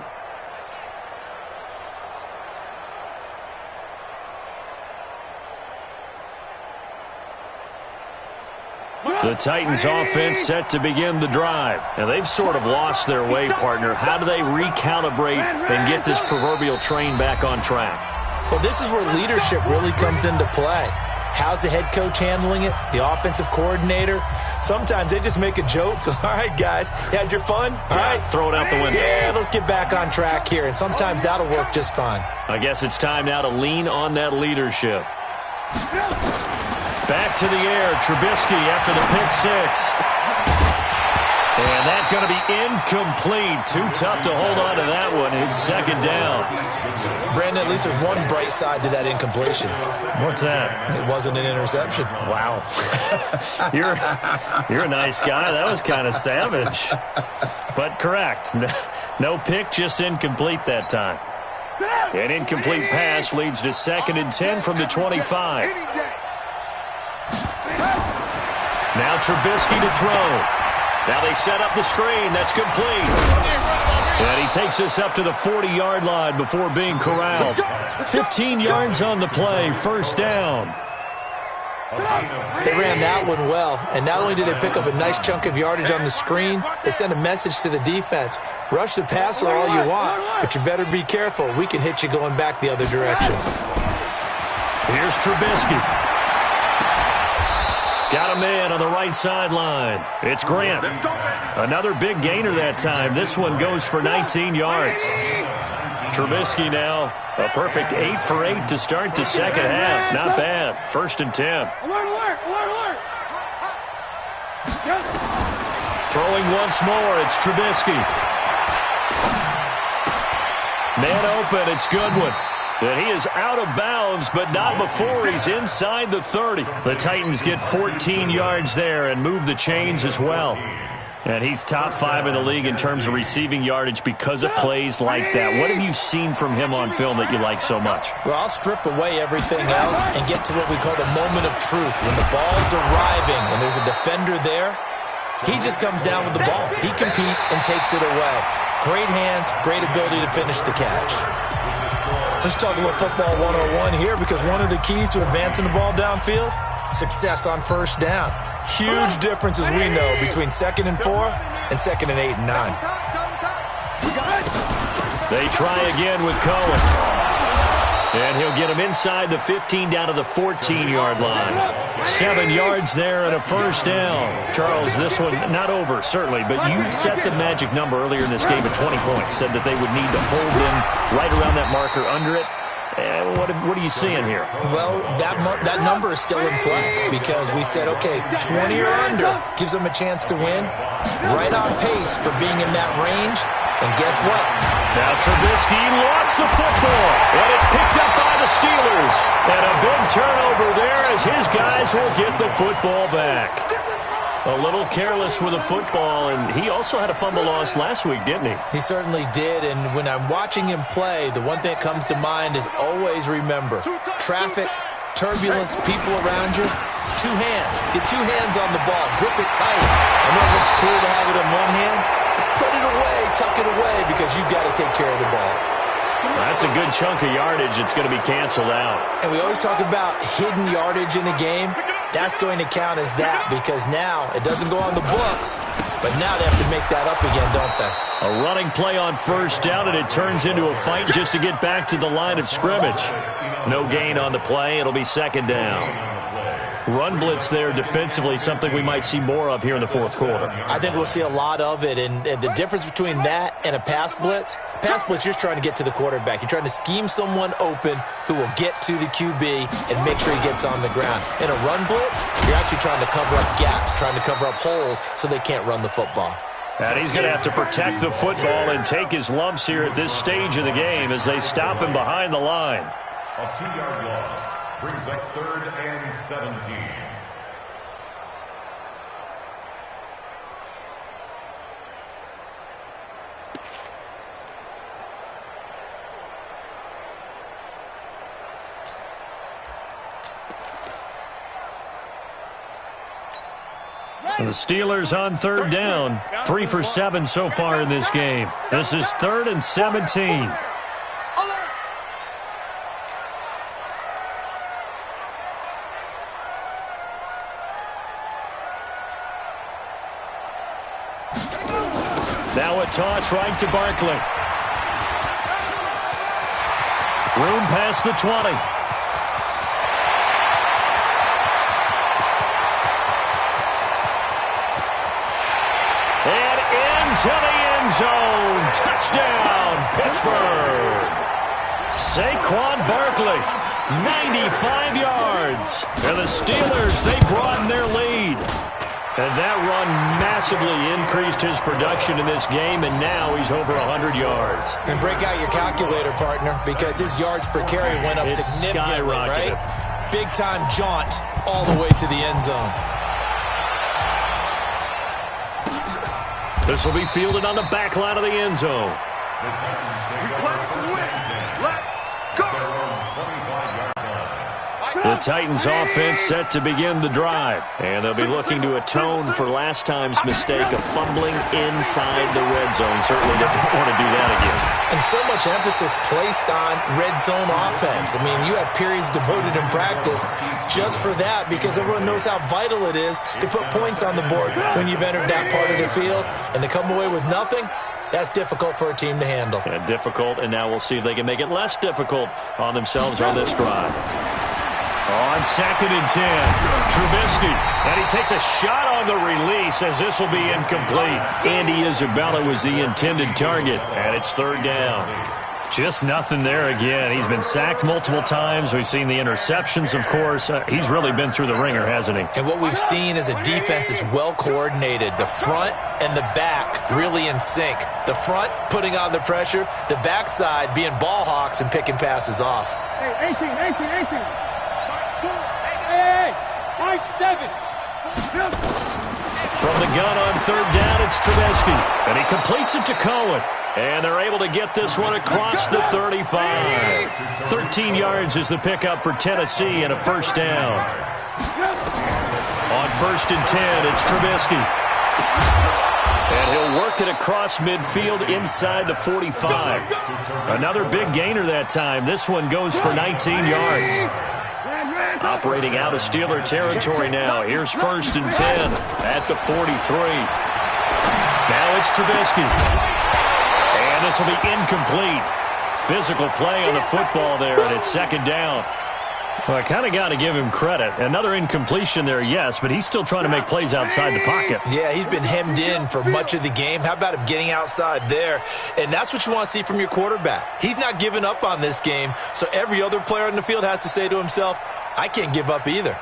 The Titans offense set to begin the drive. And they've sort of lost their way, partner. How do they recalibrate and get this proverbial train back on track? Well, this is where leadership really comes into play. How's the head coach handling it? The offensive coordinator? Sometimes they just make a joke. All right, guys, you had your fun? All right. Throw it out the window. Yeah, let's get back on track here. And sometimes that'll work just fine. I guess it's time now to lean on that leadership. Back to the air, Trubisky after the pick six. And that's going to be incomplete. Too tough to hold on to that one. It's second down. Brandon, at least there's one bright side to that incompletion. What's that? It wasn't an interception. Wow. You're a nice guy. That was kind of savage. But correct. No pick, just incomplete that time. An incomplete pass leads to 2nd and 10 from the 25. Now Trubisky to throw. Now they set up the screen. That's complete. And he takes us up to the 40-yard line before being corralled. 15 yards on the play. First down. They ran that one well. And not only did they pick up a nice chunk of yardage on the screen, they sent a message to the defense. Rush the passer all you want, but you better be careful. We can hit you going back the other direction. Here's Trubisky. Got a man on the right sideline. It's Grant. Another big gainer that time. This one goes for 19 yards. Trubisky now, a perfect 8 for 8 to start the second half. Not bad. 1st and 10. Throwing once more, it's Trubisky. Man open, it's Goodwin. that he is out of bounds, but not before he's inside the 30. The Titans get 14 yards there and move the chains as well. And he's top 5 in the league in terms of receiving yardage because of plays like that. What have you seen from him on film that you like so much? Well, I'll strip away everything else and get to what we call the moment of truth. When the ball's arriving, when there's a defender there, he just comes down with the ball. He competes and takes it away. Great hands, great ability to finish the catch. Let's talk a little football 101 here, because one of the keys to advancing the ball downfield, success on first down. Huge difference, as we know, between 2nd and 4 and 2nd and 8 and 9. They try again with Cohen. And he'll get him inside the 15 down to the 14-yard line. 7 yards there and a first down. Charles, this one not over, certainly, but you set the magic number earlier in this game at 20 points. Said that they would need to hold him right around that marker under it. What are you seeing here? Well, that number is still in play, because we said, okay, 20 or under gives them a chance to win. Right on pace for being in that range. And guess what? Now Trubisky lost the football, and it's picked up by the Steelers. And a big turnover there as his guys will get the football back. A little careless with the football, and he also had a fumble loss last week, didn't he? He certainly did, and when I'm watching him play, the one thing that comes to mind is always remember, traffic, turbulence, people around you, 2 hands. Get 2 hands on the ball. Grip it tight. I know it looks cool to have it in one hand, but put it away, tuck it away, because you've got to take care of the ball. That's a good chunk of yardage. It's going to be canceled out. And we always talk about hidden yardage in a game. That's going to count as that, because now it doesn't go on the books, but now they have to make that up again, don't they? A running play on first down, and it turns into a fight just to get back to the line of scrimmage. No gain on the play. It'll be 2nd down. Run blitz there defensively, something we might see more of here in the 4th quarter. I think we'll see a lot of it, and the difference between that and a pass blitz, you're trying to get to the quarterback. You're trying to scheme someone open who will get to the QB and make sure he gets on the ground. In a run blitz, you're actually trying to cover up gaps, trying to cover up holes so they can't run the football. And he's going to have to protect the football and take his lumps here at this stage of the game as they stop him behind the line. A 2-yard loss brings up 3rd and 17. And the Steelers on 3rd down. 3 for 7 so far in this game. This is 3rd and 17. Now a toss right to Barkley. Room past the 20. And into the end zone. Touchdown, Pittsburgh. Saquon Barkley, 95 yards. And the Steelers, they broaden their lead. And that run massively increased his production in this game, and now he's over 100 yards. And break out your calculator, partner, because his yards per carry went up significantly, right? Big-time jaunt all the way to the end zone. This will be fielded on the back line of the end zone. The Titans offense set to begin the drive, and they'll be looking to atone for last time's mistake of fumbling inside the red zone. Certainly didn't want to do that again. And so much emphasis placed on red zone offense. I mean, you have periods devoted in practice just for that, because everyone knows how vital it is to put points on the board when you've entered that part of the field, and to come away with nothing. That's difficult for a team to handle. Yeah, difficult, and now we'll see if they can make it less difficult on themselves on this drive. On 2nd and 10, Trubisky, and he takes a shot on the release as this will be incomplete. Andy Isabella was the intended target, and it's 3rd down. Just nothing there again. He's been sacked multiple times. We've seen the interceptions, of course. He's really been through the ringer, hasn't he? And what we've seen is a defense that's well coordinated. The front and the back really in sync. The front putting on the pressure, the backside being ball hawks and picking passes off. Hey, 18. Hey, nice 7. From the gun on third down, it's Trubisky. And he completes it to Cohen. And they're able to get this one across the 35. 13 yards is the pickup for Tennessee and a first down. On 1st and 10, it's Trubisky. And he'll work it across midfield inside the 45. Another big gainer that time. This one goes for 19 yards. Operating out of Steeler territory now. Here's 1st and 10 at the 43. Now it's Trubisky. And this will be incomplete. Physical play on the football there, and it's 2nd down. Well, I kind of got to give him credit. Another incompletion there, yes, but he's still trying to make plays outside the pocket. Yeah, he's been hemmed in for much of the game. How about him getting outside there? And that's what you want to see from your quarterback. He's not giving up on this game, so every other player on the field has to say to himself, I can't give up either.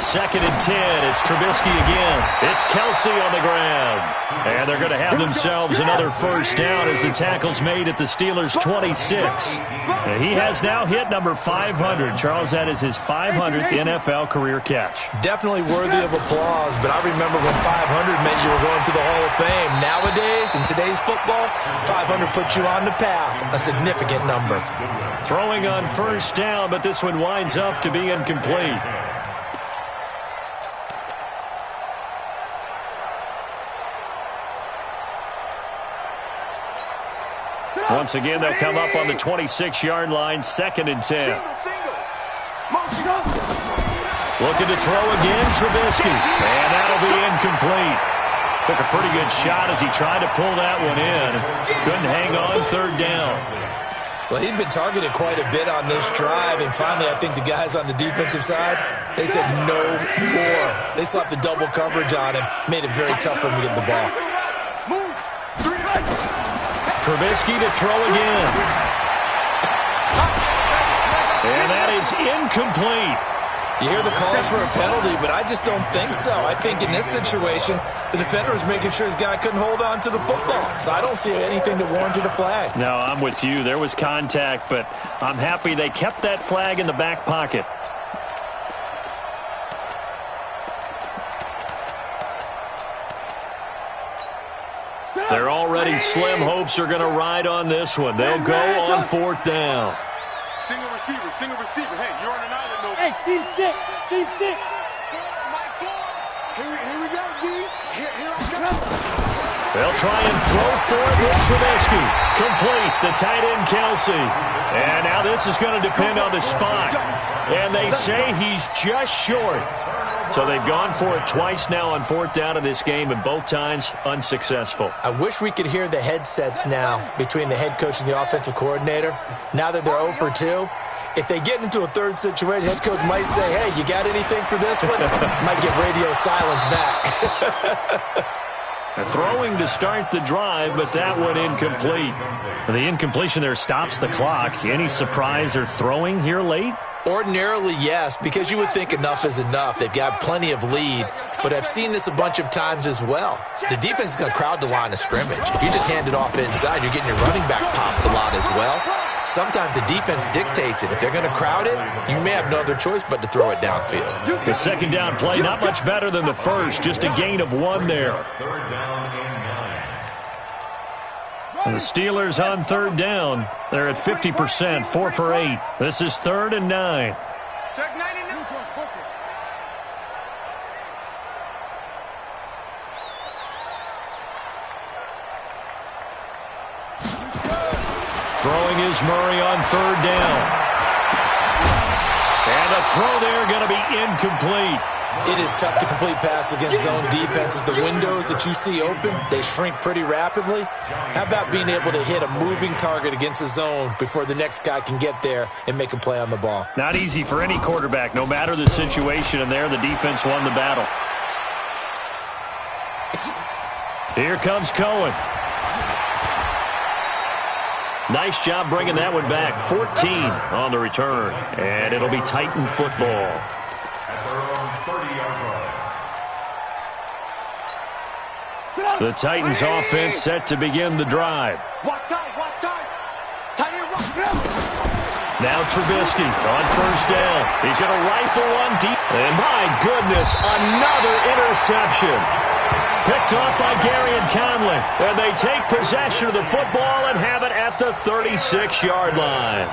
2nd and 10. It's Trubisky again. It's Kelsey on the ground. And they're going to have themselves another first down as the tackle's made at the Steelers' 26. And he has now hit number 500. Charles, that is his 500th NFL career catch. Definitely worthy of applause, but I remember when 500 meant you were going to the Hall of Fame. Nowadays, in today's football, 500 puts you on the path, a significant number. Throwing on first down, but this one winds up to be incomplete. Once again, they'll come up on the 26-yard line, 2nd and 10. Looking to throw again, Trubisky. And that'll be incomplete. Took a pretty good shot as he tried to pull that one in. Couldn't hang on 3rd down. Well, he'd been targeted quite a bit on this drive, and finally I think the guys on the defensive side, they said no more. They slapped the double coverage on him, made it very tough for him to get the ball. Trubisky to throw again. And that is incomplete. You hear the calls for a penalty, but I just don't think so. I think in this situation, the defender was making sure his guy couldn't hold on to the football. So I don't see anything that warranted a flag. No, I'm with you. There was contact, but I'm happy they kept that flag in the back pocket. They're already slim hopes are going to ride on this one. They'll go on 4th down. Single receiver. Hey, you're on an island, no. Hey, Steve 6. Here we go, D. Here I come. They'll try and throw for it with Trubisky. Complete, the tight end Kelsey. And now this is going to depend on the spot. And they say he's just short. So they've gone for it twice now on 4th down in this game, and both times unsuccessful. I wish we could hear the headsets now between the head coach and the offensive coordinator. Now that they're 0 for 2, if they get into a third situation, head coach might say, hey, you got anything for this one? Might get radio silence back. Throwing to start the drive, but that one incomplete. The incompletion there stops the clock. Any surprise they're throwing here late? Ordinarily, yes, because you would think enough is enough. They've got plenty of lead, but I've seen this a bunch of times as well. The defense is going to crowd the line of scrimmage. If you just hand it off inside, you're getting your running back popped a lot as well. Sometimes the defense dictates it. If they're going to crowd it, you may have no other choice but to throw it downfield. The 2nd down play, not much better than the first, just a gain of 1 there. And the Steelers on 3rd down. They're at 50%, 4 for 8. This is 3rd and 9. Check 99. Throwing is Murray on 3rd down. And the throw there going to be incomplete. It is tough to complete passes against zone defenses. The windows that you see open, they shrink pretty rapidly. How about being able to hit a moving target against a zone before the next guy can get there and make a play on the ball? Not easy for any quarterback, no matter the situation, and there the defense won the battle. Here comes Cohen. Nice job bringing that one back. 14 on the return. And it'll be Titan football. At their own 30-yard line. The Titans offense set to begin the drive. Watch time, watch time. Tight end, watch. Now Trubisky on first down. He's going to rifle one deep. And my goodness, another interception. Picked off by Gary and Conley. And they take possession of the football and have it at the 36-yard line.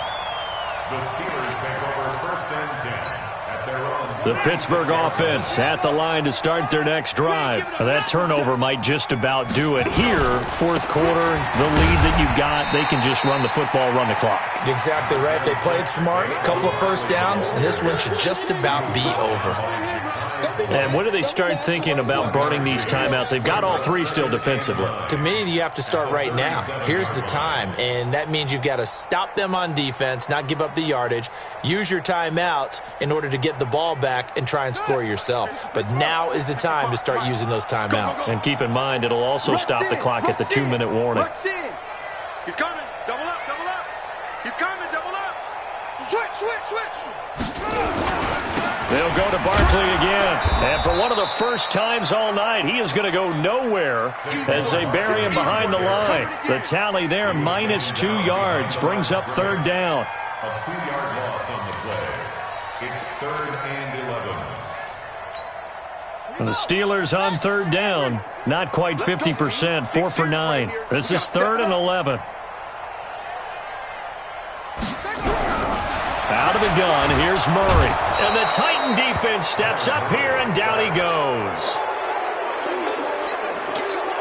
The Steelers take over first and 10 at their own. The Pittsburgh offense at the line to start their next drive. That turnover might just about do it. Here, fourth quarter, the lead that you've got, they can just run the football, run the clock. Exactly right. They played smart, a couple of first downs, and this one should just about be over. And when do they start thinking about burning these timeouts? They've got all three still defensively. To me, you have to start right now. Here's the time, and that means you've got to stop them on defense, not give up the yardage, use your timeouts in order to get the ball back and try and score yourself. But now is the time to start using those timeouts. And keep in mind, it'll also stop the clock at the 2-minute warning. He's coming. Double up, double up. He's coming, double up. Switch, switch, switch. They'll go to Barkley again. And for one of the first times all night, he is going to go nowhere as they bury him behind the line. The tally there, -2 yards, brings up third down. A 2-yard loss on the play. It's 3rd and 11. And the Steelers on third down, not quite 50%, 4 for 9. This is 3rd and 11. Out of the gun, here's Murray. And the Titan defense steps up here, and down he goes.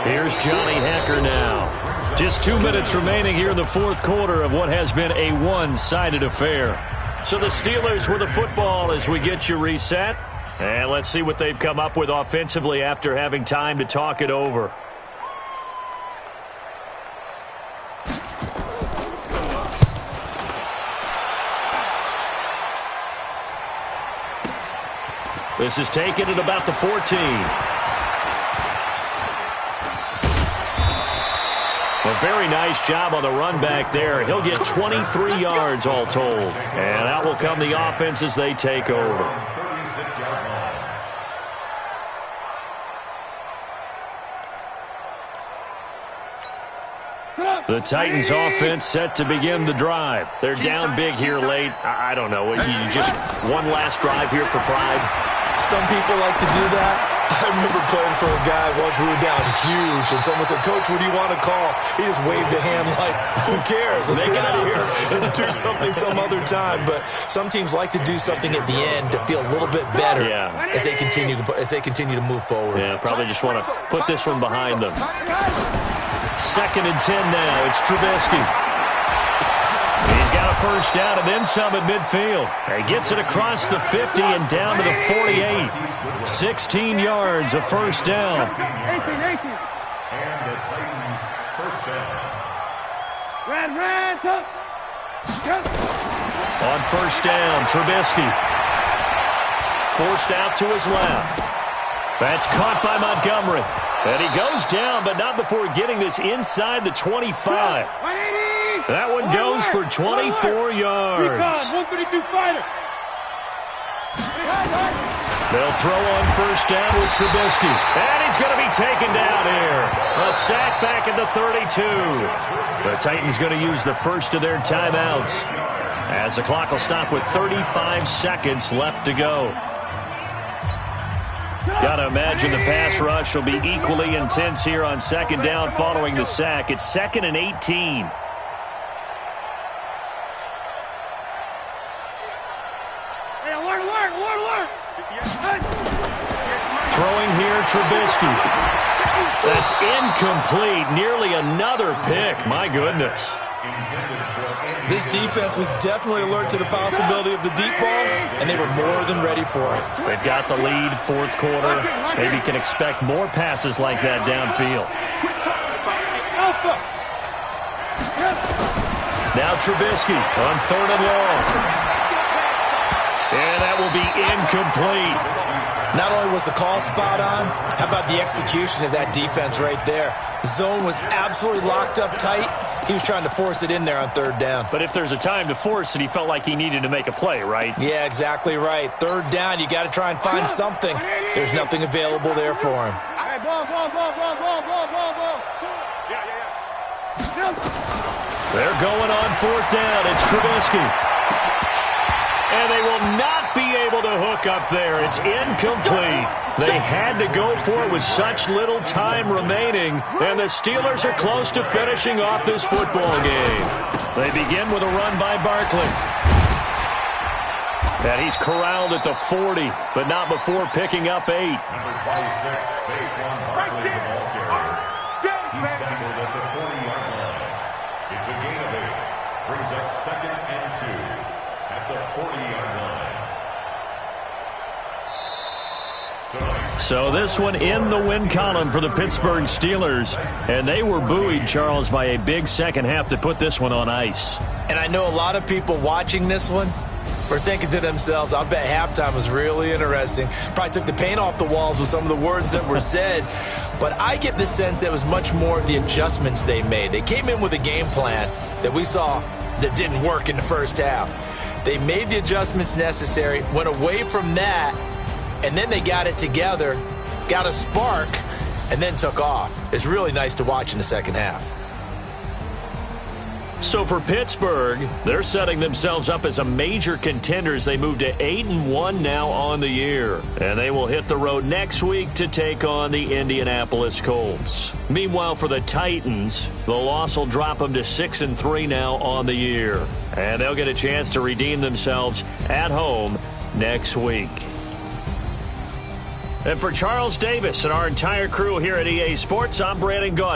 Here's Johnny Hecker now. Just 2 minutes remaining here in the fourth quarter of what has been a one-sided affair. So the Steelers with the football as we get you reset. And let's see what they've come up with offensively after having time to talk it over. This is taken at about the 14. A very nice job on the run back there. He'll get 23 yards all told. And out will come the offense as they take over. 36-yard line. The Titans offense set to begin the drive. They're down big here late. I don't know. You just one last drive here for pride. Some people like to do that. I remember playing for a guy once. We were down huge, and someone said, "Coach, what do you want to call?" He just waved a hand like, "Who cares? Let's get out of here and do something some other time." But some teams like to do something at the end to feel a little bit better as they continue to move forward. Yeah, probably just want to put this one behind them. 2nd and 10 now. It's Trubisky. He's got a first down and then some at midfield. He gets it across the 50 and down to the 48. 16 yards, a first down. And the Titans first down. On first down, Trubisky. Forced out to his left. That's caught by Montgomery. And he goes down, but not before getting this inside the 25. That one goes for 24 yards. 132 fighter. They'll throw on first down with Trubisky. And he's going to be taken down here. A sack back at the 32. The Titans going to use the first of their timeouts as the clock will stop with 35 seconds left to go. Got to imagine the pass rush will be equally intense here on second down following the sack. It's 2nd and 18. Throwing here, Trubisky. That's incomplete. Nearly another pick. My goodness. This defense was definitely alert to the possibility of the deep ball, and they were more than ready for it. They've got the lead, fourth quarter. Maybe can expect more passes like that downfield. Now Trubisky on 3rd and long. And that will be incomplete. Not only was the call spot on, how about the execution of that defense right there? The zone was absolutely locked up tight. He was trying to force it in there on third down. But if there's a time to force it, he felt like he needed to make a play, right? Yeah, exactly right. Third down, you got to try and find something. There's nothing available there for him. Hey, ball. Yeah. They're going on fourth down. It's Trubisky. And they will not be able to hook up there. It's incomplete. They had to go for it with such little time remaining, and the Steelers are close to finishing off this football game. They begin with a run by Barkley. And he's corralled at the 40, but not before picking up 8. Number 26, Saquon Barkley, the ball carrier. He's tackled at the 40-yard line. It's a gain of 8. Brings up 2nd and 2 at the 40-yard line. So this one in the win column for the Pittsburgh Steelers. And they were buoyed, Charles, by a big second half to put this one on ice. And I know a lot of people watching this one were thinking to themselves, I bet halftime was really interesting. Probably took the paint off the walls with some of the words that were said. But I get the sense that it was much more of the adjustments they made. They came in with a game plan that we saw that didn't work in the first half. They made the adjustments necessary, went away from that, and then they got it together, got a spark, and then took off. It's really nice to watch in the second half. So for Pittsburgh, they're setting themselves up as a major contender as they move to 8-1 now on the year. And they will hit the road next week to take on the Indianapolis Colts. Meanwhile, for the Titans, the loss will drop them to 6-3 now on the year. And they'll get a chance to redeem themselves at home next week. And for Charles Davis and our entire crew here at EA Sports, I'm Brandon Gaudin.